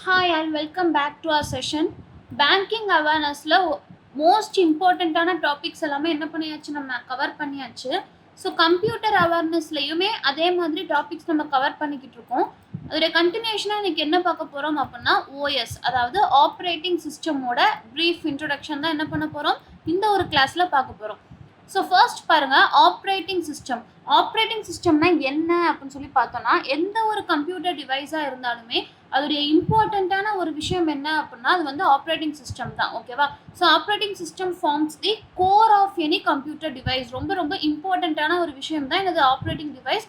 Hi and welcome back to our session. Banking awarenessல most இம்பார்ட்டண்ட்டான topics எல்லாமே என்ன பண்ணியாச்சு நம்ம கவர் பண்ணியாச்சு. ஸோ கம்ப்யூட்டர் அவேர்னஸ்லையுமே அதே மாதிரி டாபிக்ஸ் நம்ம கவர் பண்ணிக்கிட்டு இருக்கோம். அதோடைய கண்டினியூஷனாக இன்னைக்கு என்ன பார்க்க போகிறோம் அப்படின்னா ஓஎஸ், அதாவது ஆப்ரேட்டிங் சிஸ்டமோட ப்ரீஃப் இன்ட்ரொடக்ஷன் தான் என்ன பண்ண போகிறோம் இந்த ஒரு கிளாஸில் பார்க்க போகிறோம். ஸோ ஃபர்ஸ்ட் பாருங்கள், ஆப்ரேட்டிங் சிஸ்டம். ஆப்ரேட்டிங் சிஸ்டம்னா என்ன அப்படின்னு சொல்லி பார்த்தோன்னா, எந்த ஒரு கம்ப்யூட்டர் டிவைஸாக இருந்தாலுமே அதோடைய இம்பார்ட்டண்ட்டான ஒரு விஷயம் என்ன அப்படின்னா அது வந்து ஆப்ரேட்டிங் சிஸ்டம் தான். ஓகேவா? So operating system forms the core of any computer device. ரொம்ப ரொம்ப இம்பார்ட்டண்ட்டான ஒரு விஷயம் தான் எனது operating device,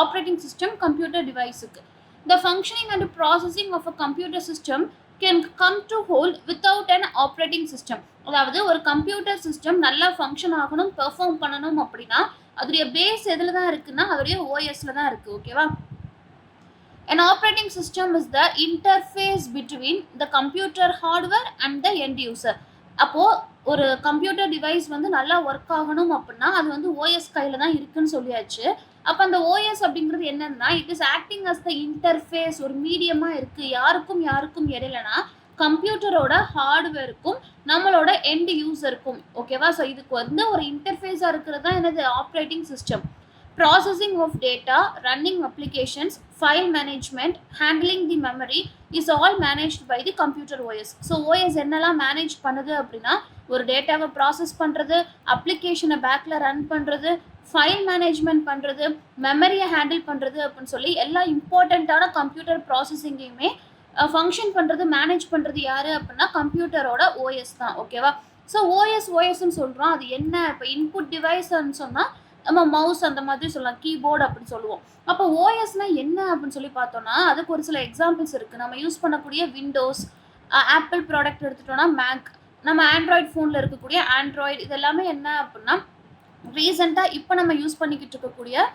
operating system computer டிவைஸுக்கு. The functioning and processing of a computer system can come to hold without an operating system. அதாவது ஒரு கம்ப்யூட்டர் சிஸ்டம் நல்லா ஃபங்க்ஷன் ஆகணும், பெர்ஃபார்ம் பண்ணணும் அப்படின்னா அதோடைய பேஸ் எதில் தான் இருக்குன்னா அதோடைய ஓஎஸ்ல தான் இருக்குது. ஓகேவா? An operating system is the interface between the computer hardware and the end user. அப்போது ஒரு கம்ப்யூட்டர் டிவைஸ் வந்து நல்லா ஒர்க் ஆகணும் அப்படின்னா அது வந்து ஓஎஸ் கையில் தான் இருக்குன்னு சொல்லியாச்சு. அப்போ அந்த ஓஎஸ் அப்படிங்கிறது என்னன்னா, it is acting as the interface, ஒரு மீடியமாக இருக்குது. யாருக்கும் இடையிலனா கம்ப்யூட்டரோட ஹார்ட்வேருக்கும் நம்மளோட எண்ட் யூசருக்கும். ஓகேவா? ஸோ இதுக்கு வந்து ஒரு இன்டர்ஃபேஸாக இருக்கிறது தான் என்னது operating system. Processing of data, running applications, file management, handling the memory is all managed by the computer OS. So OS என்னெல்லாம் மேனேஜ் பண்ணுது அப்படின்னா, ஒரு டேட்டாவை ப்ராசஸ் பண்ணுறது, அப்ளிகேஷனை பேக்கில் ரன் பண்ணுறது, ஃபைல் மேனேஜ்மெண்ட் பண்ணுறது, மெமரியை ஹேண்டில் பண்ணுறது அப்படின்னு சொல்லி எல்லா இம்பார்ட்டண்ட்டான கம்ப்யூட்டர் ப்ராசஸிங்கையுமே ஃபங்க்ஷன் பண்ணுறது, மேனேஜ் பண்ணுறது யார் அப்படின்னா கம்ப்யூட்டரோட ஓஎஸ் தான். ஓகேவா? ஸோ ஓஎஸ்ன்னு சொல்கிறோம். அது என்ன? இப்போ இன்புட் டிவைஸ்ன்னு சொன்னால் நம்ம மவுஸ் அந்த மாதிரி சொல்லலாம், கீபோர்டு அப்படின்னு சொல்லுவோம். அப்போ ஓஎஸ்னால் என்ன அப்படின்னு சொல்லி பார்த்தோன்னா அதுக்கு ஒரு சில எக்ஸாம்பிள்ஸ் இருக்குது. நம்ம யூஸ் பண்ணக்கூடிய விண்டோஸ், ஆப்பிள் ப்ராடக்ட் எடுத்துட்டோன்னா மேக், நம்ம ஆண்ட்ராய்டு ஃபோனில் இருக்கக்கூடிய ஆண்ட்ராய்டு, இது எல்லாமே என்ன அப்படின்னா ரீசெண்டாக இப்போ நம்ம யூஸ் பண்ணிக்கிட்டு இருக்கக்கூடிய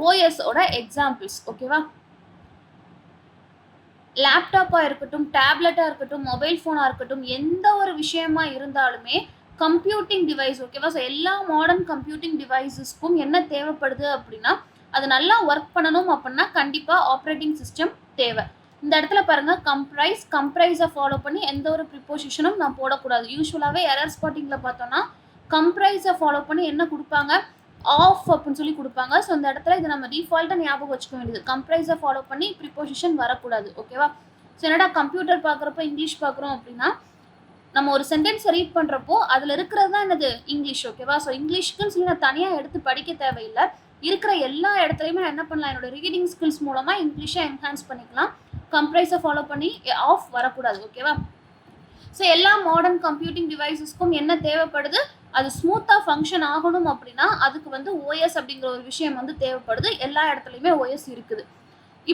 ஓஎஸோட எக்ஸாம்பிள்ஸ். ஓகேவா? லேப்டாப்பாக இருக்கட்டும், டேப்லெட்டாக இருக்கட்டும், மொபைல் ஃபோனாக இருக்கட்டும், எந்த ஒரு விஷயமா இருந்தாலுமே கம்ப்யூட்டிங் டிவைஸ். ஓகேவா? ஸோ எல்லா மாடர்ன் கம்ப்யூட்டிங் டிவைஸஸ்க்கும் என்ன தேவைப்படுது அப்படின்னா அது நல்லா ஒர்க் பண்ணணும் அப்படின்னா கண்டிப்பாக ஆப்ரேட்டிங் சிஸ்டம் தேவை. இந்த இடத்துல பாருங்கள், கம்ப்ரைஸை ஃபாலோ பண்ணி எந்த ஒரு ப்ரிப்போசிஷனும் நான் போடக்கூடாது. யூஸ்வலாகவே எரர் ஸ்பாட்டிங்கில் பார்த்தோன்னா கம்ப்ரைஸை ஃபாலோ பண்ணி என்ன கொடுப்பாங்க, ஆஃப் அப்படின்னு சொல்லி கொடுப்பாங்க. ஸோ இந்த இடத்துல இதை நம்ம டிஃபால்ட்டாக ஞாபகம் வச்சுக்க வேண்டியது, கம்ப்ரைஸை ஃபாலோ பண்ணி ப்ரிப்போசிஷன் வரக்கூடாது. ஓகேவா? ஸோ என்னடா கம்ப்யூட்டர் பார்க்குறப்போ இங்கிலீஷ் பார்க்குறோம் அப்படின்னா நம்ம ஒரு சென்டென்ஸை ரீட் பண்ணுறப்போ அதில் இருக்கிறது தான் என்னது இங்கிலீஷ். ஓகேவா? ஸோ இங்கிலீஷ்க்குன்னு சொல்லி நான் தனியாக எடுத்து படிக்க தேவையில்லை. இருக்கிற எல்லா இடத்துலையுமே நான் என்ன பண்ணலாம், என்னோட ரீடிங் ஸ்கில்ஸ் மூலமாக இங்கிலீஷை என்ஹான்ஸ் பண்ணிக்கலாம். கம்ப்ரைஸை ஃபாலோ பண்ணி ஆஃப் வரக்கூடாது. ஓகேவா? ஸோ எல்லா மாடர்ன் கம்ப்யூட்டிங் டிவைஸஸ்க்கும் என்ன தேவைப்படுது, அது ஸ்மூத்தாக ஃபங்க்ஷன் ஆகணும் அப்படின்னா அதுக்கு வந்து ஓஎஸ் அப்படிங்கிற ஒரு விஷயம் வந்து தேவைப்படுது. எல்லா இடத்துலையுமே ஓஎஸ் இருக்குது.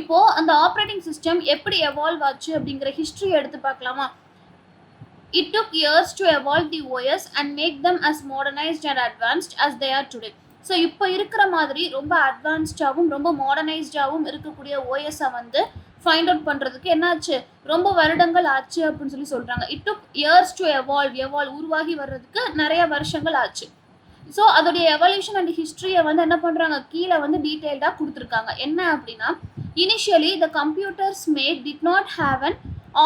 இப்போது அந்த ஆப்ரேட்டிங் சிஸ்டம் எப்படி எவால்வ் ஆச்சு அப்படிங்கிற ஹிஸ்ட்ரி எடுத்து பார்க்கலாமா? It took years to evolve the OS and make them as modernized and advanced as they are today. So இப்போ இருக்கிற மாதிரி ரொம்ப அட்வான்ஸ்டாகவும் ரொம்ப மாடர்னைஸ்டாகவும் இருக்கக்கூடிய ஓஎஸை வந்து ஃபைண்ட் அவுட் பண்ணுறதுக்கு என்னாச்சு, ரொம்ப வருடங்கள் ஆச்சு அப்படின்னு சொல்லி சொல்கிறாங்க. It took years to evolve உருவாகி வர்றதுக்கு நிறைய வருஷங்கள் ஆச்சு. ஸோ அதோடைய எவல்யூஷன் அண்ட் ஹிஸ்ட்ரியை வந்து என்ன பண்ணுறாங்க, கீழே வந்து டீட்டெயில்டாக கொடுத்துருக்காங்க. என்ன அப்படின்னா, initially the computers made did not have an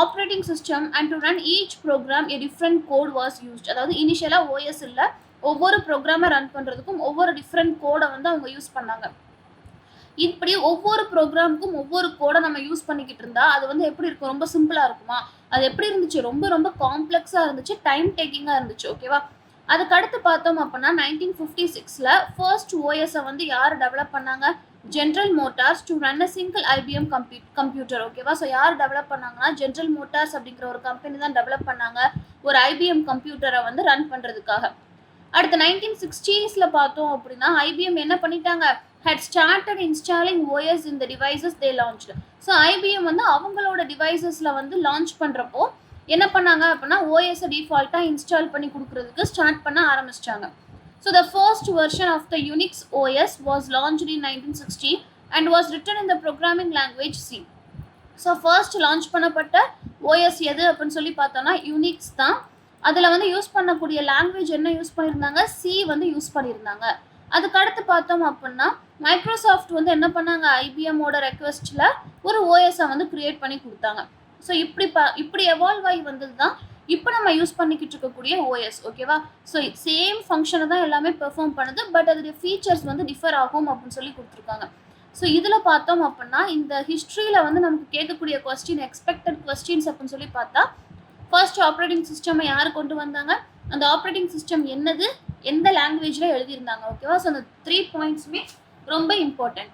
operating system and to run each program a different code was used. அதாவது இனிஷியலாக ஓஎஸ் இல்லை, ஒவ்வொரு ப்ரோக்ராமை ரன் பண்ணுறதுக்கும் ஒவ்வொரு டிஃப்ரெண்ட் கோடை வந்து அவங்க யூஸ் பண்ணாங்க. இப்படி ஒவ்வொரு ப்ரோக்ராமுக்கும் ஒவ்வொரு கோடை நம்ம யூஸ் பண்ணிக்கிட்டு இருந்தால் அது வந்து எப்படி இருக்கும், ரொம்ப சிம்பிளாக இருக்குமா? அது எப்படி இருந்துச்சு, ரொம்ப ரொம்ப காம்ப்ளெக்ஸாக இருந்துச்சு, டைம் டேக்கிங்காக இருந்துச்சு. ஓகேவா? அதுக்கு அடுத்து பார்த்தோம் அப்படின்னா 1956 ஃபர்ஸ்ட் ஓஎஸை வந்து யார் டெவலப் பண்ணாங்க, general Motors to run a single IBM computer. ஓகேவா? ஸோ யார் டெவலப் பண்ணாங்கன்னா ஜென்ரல் மோட்டார்ஸ் அப்படிங்கிற ஒரு கம்பெனி தான் டெவலப் பண்ணாங்க ஒரு ஐபிஎம் கம்ப்யூட்டரை வந்து ரன் பண்ணுறதுக்காக. அடுத்து 1960s பார்த்தோம் அப்படின்னா ஐபிஎம் என்ன பண்ணிட்டாங்க, had started installing OS in the devices they launched. So IBM வந்து அவங்களோட டிவைசஸில் வந்து லான்ச் பண்ணுறப்போ என்ன பண்ணாங்க அப்படின்னா ஓஎஸை டிஃபால்ட்டாக இன்ஸ்டால் பண்ணி கொடுக்குறதுக்கு ஸ்டார்ட் பண்ண ஆரம்பிச்சிட்டாங்க. So the first version of the Unix OS was launched in 1960 and was written in the programming language C. So first launch பண்ணப்பட்ட ஓஎஸ் எது அப்படின்னு சொல்லி பார்த்தோன்னா யூனிக்ஸ் தான். அதில் வந்து யூஸ் பண்ணக்கூடிய லாங்குவேஜ் என்ன யூஸ் பண்ணியிருந்தாங்க, சி வந்து யூஸ் பண்ணியிருந்தாங்க. அதுக்கடுத்து பார்த்தோம் அப்படின்னா மைக்ரோசாஃப்ட் வந்து என்ன பண்ணாங்க, ஐபிஎம்மோட ரெக்வெஸ்ட்டில் ஒரு ஓஎஸை வந்து க்ரியேட் பண்ணி கொடுத்தாங்க. ஸோ இப்படி எவால்வ் ஆகி வந்தது தான் இப்போ நம்ம யூஸ் பண்ணிக்கிட்டு இருக்கக்கூடிய ஓஎஸ். ஓகேவா? ஸோ சேம் ஃபங்க்ஷனை தான் எல்லாமே பெர்ஃபார்ம் பண்ணுது, பட் அதோடைய ஃபீச்சர்ஸ் வந்து டிஃபர் ஆகும் அப்படின்னு சொல்லி கொடுத்துருக்காங்க. ஸோ இதில் பார்த்தோம் அப்படின்னா இந்த ஹிஸ்ட்ரியில் வந்து நமக்கு கேட்கக்கூடிய கொஸ்டின், எக்ஸ்பெக்டட் கொஸ்டின்ஸ் அப்படின்னு சொல்லி பார்த்தா, ஃபர்ஸ்ட் ஆப்ரேட்டிங் சிஸ்டம் யார் கொண்டு வந்தாங்க, அந்த ஆப்ரேட்டிங் சிஸ்டம் என்னது, எந்த லாங்குவேஜில் எழுதியிருந்தாங்க. ஓகேவா? ஸோ அந்த 3 பாயிண்ட்ஸுமே ரொம்ப இம்பார்ட்டண்ட்.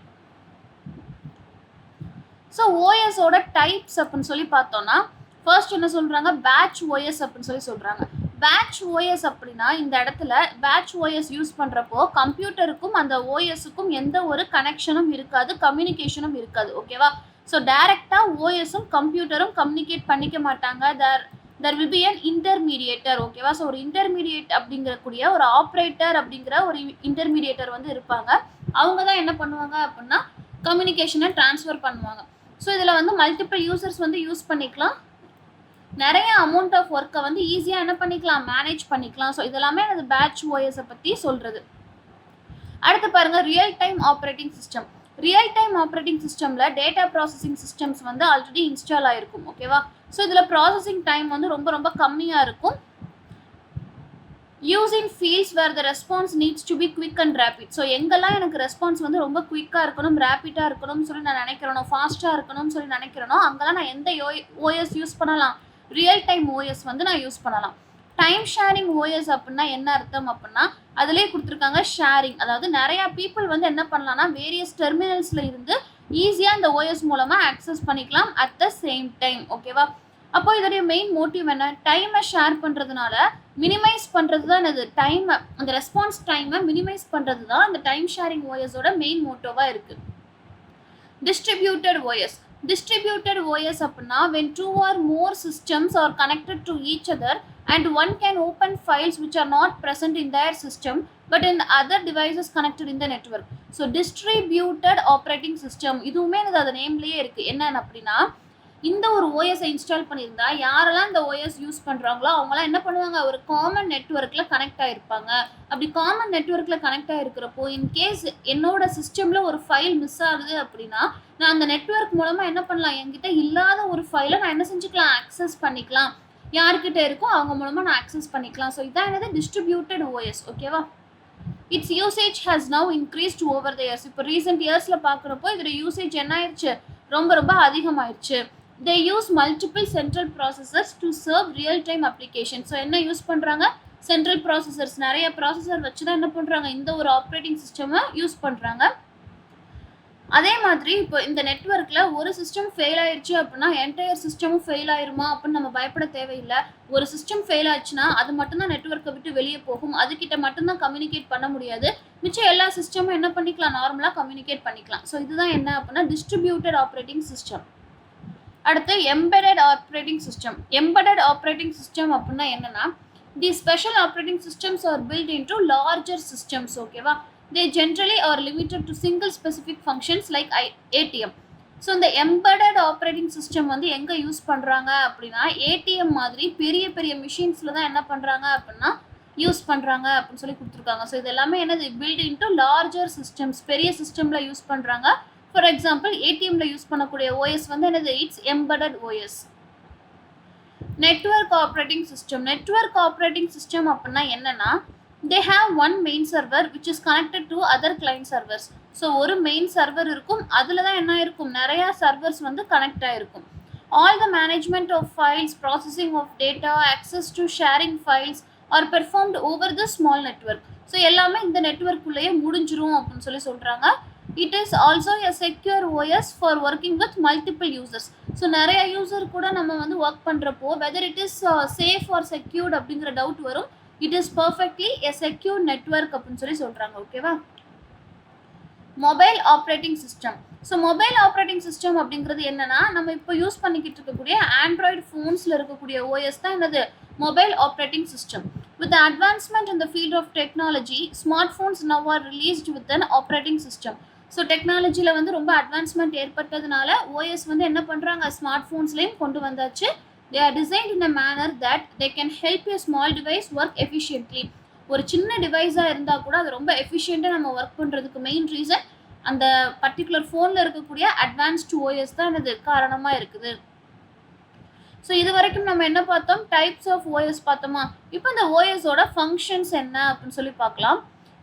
ஸோ ஓஎஸோட டைப்ஸ் அப்படின்னு சொல்லி பார்த்தோம்னா, ஃபர்ஸ்ட் என்ன சொல்கிறாங்க, பேட்ச் ஓஎஸ் அப்படின்னு சொல்லி சொல்கிறாங்க. பேட்ச் ஓஎஸ் அப்படின்னா இந்த இடத்துல பேட்ச் ஓஎஸ் யூஸ் பண்ணுறப்போ கம்ப்யூட்டருக்கும் அந்த ஓஎஸுக்கும் எந்த ஒரு கனெக்ஷனும் இருக்காது, கம்யூனிகேஷனும் இருக்காது. ஓகேவா? ஸோ டைரெக்டாக ஓஎஸும் கம்ப்யூட்டரும் கம்யூனிகேட் பண்ணிக்க மாட்டாங்க. There will be an intermediator. ஓகேவா? ஸோ ஒரு இன்டர்மீடியேட் அப்படிங்கக்கூடிய ஒரு ஆப்ரேட்டர் அப்படிங்கிற ஒரு இன்டர்மீடியேட்டர் வந்து இருப்பாங்க. அவங்க தான் என்ன பண்ணுவாங்க அப்படின்னா கம்யூனிகேஷனை ட்ரான்ஸ்ஃபர் பண்ணுவாங்க. ஸோ இதில் வந்து மல்டிபிள் யூசர்ஸ் வந்து யூஸ் பண்ணிக்கலாம், நிறைய அமௌண்ட் ஆஃப் ஒர்க்கை வந்து ஈஸியாக என்ன பண்ணிக்கலாம், மேனேஜ் பண்ணிக்கலாம். ஸோ இதெல்லாமே அது பேட்ச் ஓஎஸை பற்றி சொல்கிறது. அடுத்து பாருங்கள், real time operating system. Real time operating சிஸ்டமில் டேட்டா ப்ராசஸிங் சிஸ்டம்ஸ் வந்து ஆல்ரெடி இன்ஸ்டால் ஆகிருக்கும். ஓகேவா? ஸோ இதில் ப்ராசஸிங் டைம் வந்து ரொம்ப ரொம்ப கம்மியாக இருக்கும். Using fields where the response needs to be quick and rapid. So எங்கெல்லாம் எனக்கு ரெஸ்பான்ஸ் வந்து ரொம்ப குவிக்காக இருக்கணும், ரேப்பிடாக இருக்கணும்னு சொல்லி நான் நினைக்கிறேனோ, ஃபாஸ்ட்டாக இருக்கணும்னு சொல்லி நினைக்கிறேனோ, அங்கெல்லாம் நான் எந்த ஓஎஸ் யூஸ் பண்ணலாம், ரியல் டைம் ஓஎஸ் வந்து நான் யூஸ் பண்ணலாம். டைம் ஷேரிங் ஓஎஸ் அப்படின்னா என்ன அர்த்தம் அப்படின்னா, அதிலே கொடுத்துருக்காங்க ஷேரிங், அதாவது நிறையா பீப்புள் வந்து என்ன பண்ணலாம்னா வேரியஸ் டெர்மினல்ஸில் இருந்து ஈஸியாக இந்த ஓஎஸ் மூலமாக ஆக்சஸ் பண்ணிக்கலாம் அட் த சேம் டைம். ஓகேவா? அப்போ இதோடைய மெயின் மோட்டிவ் என்ன, டைமை ஷேர் பண்ணுறதுனால மினிமைஸ் பண்ணுறது தான் இது, டைமை, அந்த ரெஸ்பான்ஸ் டைமை மினிமைஸ் பண்ணுறது தான் இந்த டைம் ஷேரிங் ஓஎஸோட மெயின் மோட்டோவாக இருக்குது. Distributed OS. Distributed OS அப்படின்னா when two or more systems are connected to each other and one can open files which are not present in their system but in other devices connected in the network. So distributed operating system இதுவுமே அது நேம்லேயே இருக்குது. என்னன்னு அப்படின்னா, இந்த ஒரு ஓஎஸை install பண்ணியிருந்தா யாரெல்லாம் இந்த ஓஎஸ் யூஸ் பண்ணுறாங்களோ அவங்களாம் என்ன பண்ணுவாங்க, ஒரு காமன் நெட்வொர்க்கில் கனெக்ட் ஆகிருப்பாங்க. அப்படி காமன் நெட்வொர்க்கில் கனெக்ட் ஆகிருக்கிறப்போ இன்கேஸ் என்னோட சிஸ்டமில் ஒரு ஃபைல் மிஸ் ஆகுது அப்படின்னா நான் அந்த நெட்வொர்க் மூலமாக என்ன பண்ணலாம், என்கிட்ட இல்லாத ஒரு ஃபைலை நான் என்ன செஞ்சுக்கலாம், ஆக்சஸ் பண்ணிக்கலாம். யார்கிட்ட இருக்கோ அவங்க மூலமாக நான் ஆக்சஸ் பண்ணிக்கலாம். ஸோ இதான் என்னது டிஸ்ட்ரிபியூட்டட் ஓஎஸ். ஓகேவா? It's usage has now increased over the years. இப்போ ரீசெண்ட் இயர்ஸில் பார்க்குறப்போ இதோட யூசேஜ் என்ன ஆயிடுச்சு, ரொம்ப ரொம்ப அதிகமாகிடுச்சு. they use multiple central processors to serve real time applications. So என்ன யூஸ் பண்ணுறாங்க, சென்ட்ரல் ப்ராசஸர்ஸ், நிறைய ப்ராசஸர் வச்சு தான் என்ன பண்ணுறாங்க இந்த ஒரு ஆப்ரேட்டிங் சிஸ்டமை யூஸ் பண்ணுறாங்க. அதே மாதிரி இப்போ இந்த நெட்வொர்க்கில் ஒரு சிஸ்டம் ஃபெயில் ஆயிடுச்சு அப்படின்னா என்டையர் சிஸ்டமும் ஃபெயில் ஆயிருமா அப்படின்னு நம்ம பயப்பட தேவையில்லை. ஒரு சிஸ்டம் ஃபெயில் ஆச்சுன்னா அது மட்டும்தான் நெட்வொர்க்கை விட்டு வெளியே போகும், அதுக்கிட்ட மட்டும்தான் கம்யூனிகேட் பண்ண முடியாது. மிச்சம் எல்லா சிஸ்டமும் என்ன பண்ணிக்கலாம், நார்மலாக கம்யூனிகேட் பண்ணிக்கலாம். ஸோ இதுதான் என்ன அப்படின்னா டிஸ்ட்ரிபியூட்டட் ஆப்ரேட்டிங் சிஸ்டம். அடுத்து embedded operating system. Embedded operating system அப்படின்னா என்னன்னா, the special operating systems are built into larger systems. ஓகேவா? they generally are limited to single specific functions like ATM. So இந்த embedded operating system வந்து எங்கே use பண்ணுறாங்க அப்படின்னா ATM மாதிரி பெரிய பெரிய மிஷின்ஸில் தான் என்ன பண்ணுறாங்க அப்படின்னா யூஸ் பண்ணுறாங்க அப்படின்னு சொல்லி கொடுத்துருக்காங்க. ஸோ இது எல்லாமே என்னது பில்ட் இன்டு லார்ஜர் சிஸ்டம்ஸ், பெரிய சிஸ்டமில் யூஸ் பண்ணுறாங்க. ஃபார் எக்ஸாம்பிள் ஏடிஎம்ல யூஸ் பண்ணக்கூடிய ஓஎஸ் வந்து என்னது, it's embedded OS. Network operating system. Network operating system அப்படின்னா என்னன்னா, they have one main server which is connected to other client servers. So ஒரு மெயின் சர்வர் இருக்கும், அதில் தான் என்ன இருக்கும், நிறையா சர்வர்ஸ் வந்து கனெக்ட் ஆகிருக்கும். All the management of files, processing of data, access to sharing files are performed over the small network. So எல்லாமே இந்த நெட்வொர்க்குள்ளேயே முடிஞ்சிரும் அப்படின்னு சொல்லி சொல்கிறாங்க. It is also a secure OS for working with multiple users. So நிறைய user கூட நம்ம வந்து ஒர்க் பண்ணுறப்போ whether it is safe or secured அப்படிங்கிற டவுட் வரும். It is perfectly a secure network அப்படின்னு சொல்லி சொல்கிறாங்க. ஓகேவா? Mobile operating system. So mobile operating system அப்படிங்கிறது என்னன்னா, நம்ம இப்போ யூஸ் பண்ணிக்கிட்டு இருக்கக்கூடிய ஆண்ட்ராய்டு ஃபோன்ஸில் இருக்கக்கூடிய ஓஎஸ் தான் என்னது, mobile operating system. With the advancement in the field of technology, smartphones now are released with an operating system. So டெக்னாலஜியில் வந்து ரொம்ப அட்வான்ஸ்மெண்ட் ஏற்பட்டதுனால ஓஎஸ் வந்து என்ன பண்ணுறாங்க, ஸ்மார்ட் ஃபோன்ஸ்லேயும் கொண்டு வந்தாச்சு. They are designed in a manner that they can help a small device work efficiently. ஒரு சின்ன டிவைஸாக இருந்தால் கூட அது ரொம்ப எஃபிஷியண்ட்டாக நம்ம ஒர்க் பண்ணுறதுக்கு மெயின் ரீசன் அந்த பர்டிகுலர் ஃபோனில் இருக்கக்கூடிய அட்வான்ஸ்டு ஓஎஸ் தான் அது காரணமாக இருக்குது. ஸோ இது வரைக்கும் நம்ம என்ன பார்த்தோம், டைப்ஸ் ஆஃப் ஓஎஸ் பார்த்தோமா. இப்போ இந்த ஓஎஸோட ஃபங்க்ஷன்ஸ் என்ன அப்படின்னு சொல்லி பார்க்கலாம்.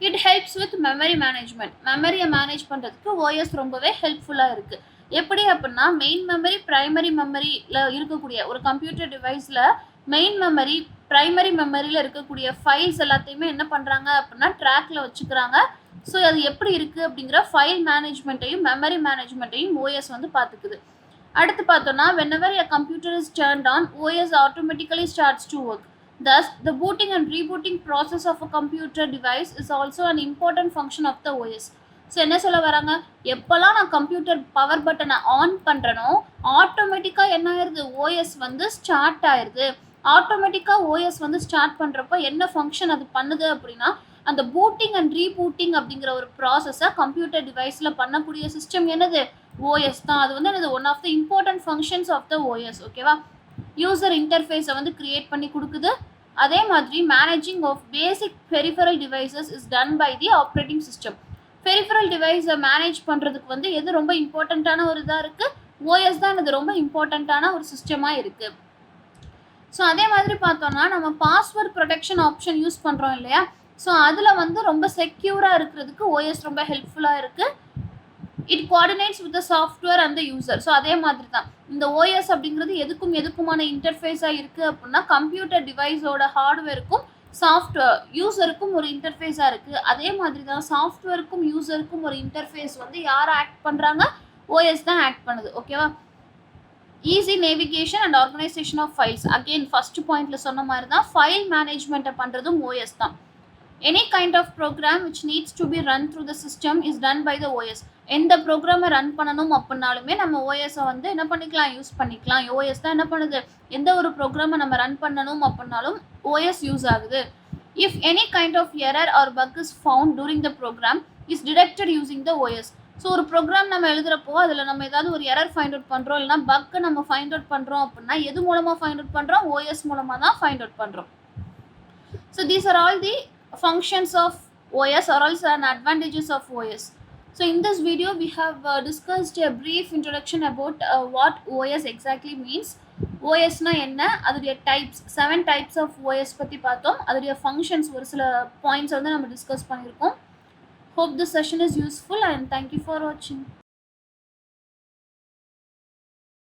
It helps with memory management. மெமரியை மேனேஜ் பண்ணுறதுக்கு ஓஎஸ் ரொம்பவே ஹெல்ப்ஃபுல்லாக இருக்குது. எப்படி அப்படின்னா, மெயின் மெமரி பிரைமரி மெமரியில் இருக்கக்கூடிய ஒரு கம்ப்யூட்டர் டிவைஸில் மெயின் மெமரி பிரைமரி மெமரியில் இருக்கக்கூடிய ஃபைல்ஸ் எல்லாத்தையுமே என்ன பண்ணுறாங்க அப்படின்னா ட்ராக்கில் வச்சுக்கிறாங்க. ஸோ அது எப்படி இருக்குது அப்படிங்கிற ஃபைல் மேனேஜ்மெண்ட்டையும் மெமரி மேனேஜ்மெண்ட்டையும் ஓஎஸ் வந்து பார்த்துக்குது. அடுத்து பார்த்தோம்னா, whenever a computer is turned on, OS automatically starts to work. Thus, the booting and rebooting process of a computer device is also an important function of the OS. So என்ன சொல்ல வராங்க, எப்போல்லாம் நான் computer power பட்டனை on பண்ணுறனோ ஆட்டோமேட்டிக்காக என்ன ஆயிடுது, OS வந்து ஸ்டார்ட் ஆயிடுது. ஆட்டோமேட்டிக்காக ஓஎஸ் வந்து ஸ்டார்ட் பண்ணுறப்போ என்ன ஃபங்க்ஷன் அது பண்ணுது அப்படின்னா, அந்த பூட்டிங் அண்ட் ரீபூட்டிங் அப்படிங்கிற ஒரு ப்ராசஸை கம்ப்யூட்டர் டிவைஸில் பண்ணக்கூடிய சிஸ்டம் என்னது, ஓஎஸ் தான். அது வந்து என்னது, one of the important functions of the OS. ஓகேவா. யூசர் இன்டர்ஃபேஸை வந்து கிரியேட் பண்ணி கொடுக்குது. அதே மாதிரி managing of basic peripheral devices is done by the operating system. Peripheral டிவைஸை மேனேஜ் பண்ணுறதுக்கு வந்து எது ரொம்ப இம்பார்ட்டண்ட்டான ஒரு இதாக இருக்குது, ஓஎஸ் தான் இது ரொம்ப இம்பார்ட்டண்ட்டான ஒரு சிஸ்டமாக இருக்குது. ஸோ அதே மாதிரி பார்த்தோம்னா, நம்ம பாஸ்வேர்ட் ப்ரொடெக்ஷன் ஆப்ஷன் யூஸ் பண்ணுறோம் இல்லையா. ஸோ அதில் வந்து ரொம்ப செக்யூராக இருக்கிறதுக்கு ஓஎஸ் ரொம்ப ஹெல்ப்ஃபுல்லாக இருக்குது. It coordinates with the software and the user. So அதே மாதிரி தான் இந்த ஓஎஸ் அப்படிங்கிறது எதுக்குமான இன்டர்ஃபேஸாக இருக்குது அப்படின்னா, கம்ப்யூட்டர் டிவைஸோட ஹார்ட்வேருக்கும் சாஃப்ட்வேர் யூசருக்கும் ஒரு இன்டர்ஃபேஸாக இருக்குது. அதே மாதிரி தான் சாஃப்ட்வேருக்கும் யூசருக்கும் ஒரு இன்டர்ஃபேஸ் வந்து யார் ஆக்ட் பண்ணுறாங்க, ஓஎஸ் தான் ஆக்ட் பண்ணுது. ஓகேவா. Easy navigation and organisation of files. Again first பாயிண்ட்ல சொன்ன மாதிரி தான் ஃபைல் மேனேஜ்மெண்ட்டை பண்ணுறதும் ஓஎஸ் தான். Any kind of program which needs to be run through the system is done by the OS. எந்த ப்ரோக்ராமை ரன் பண்ணணும் அப்படின்னாலுமே நம்ம ஓஎஸை வந்து என்ன பண்ணிக்கலாம், யூஸ் பண்ணிக்கலாம். ஓஎஸ் தான் என்ன பண்ணுது, எந்த ஒரு ப்ரோக்ராமை நம்ம ரன் பண்ணணும் அப்படின்னாலும் ஓஎஸ் யூஸ் ஆகுது. If any kind of error or bug is found during the program is detected using the OS. So ஒரு ப்ரோக்ராம் நம்ம எழுதுகிறப்போ அதில் நம்ம ஏதாவது ஒரு எரர் ஃபைண்ட் அவுட் பண்ணுறோம், இல்லைனா பக்கை நம்ம ஃபைண்ட் அவுட் பண்ணுறோம் அப்படின்னா எது மூலமாக ஃபைண்ட் அவுட் பண்ணுறோம், ஓஎஸ் மூலமாக தான் ஃபைண்ட் அவுட் பண்ணுறோம். So these are all the functions of OS or also an advantages of OS. So in this video we have discussed a brief introduction about what OS exactly means. OS na enna, adudaiya types, 7 types of OS பத்தி பார்த்தோம். adudaiya functions ஒரு சில points வந்து நம்ம discuss பண்ணிருக்கோம். Hope this session is useful and thank you for watching.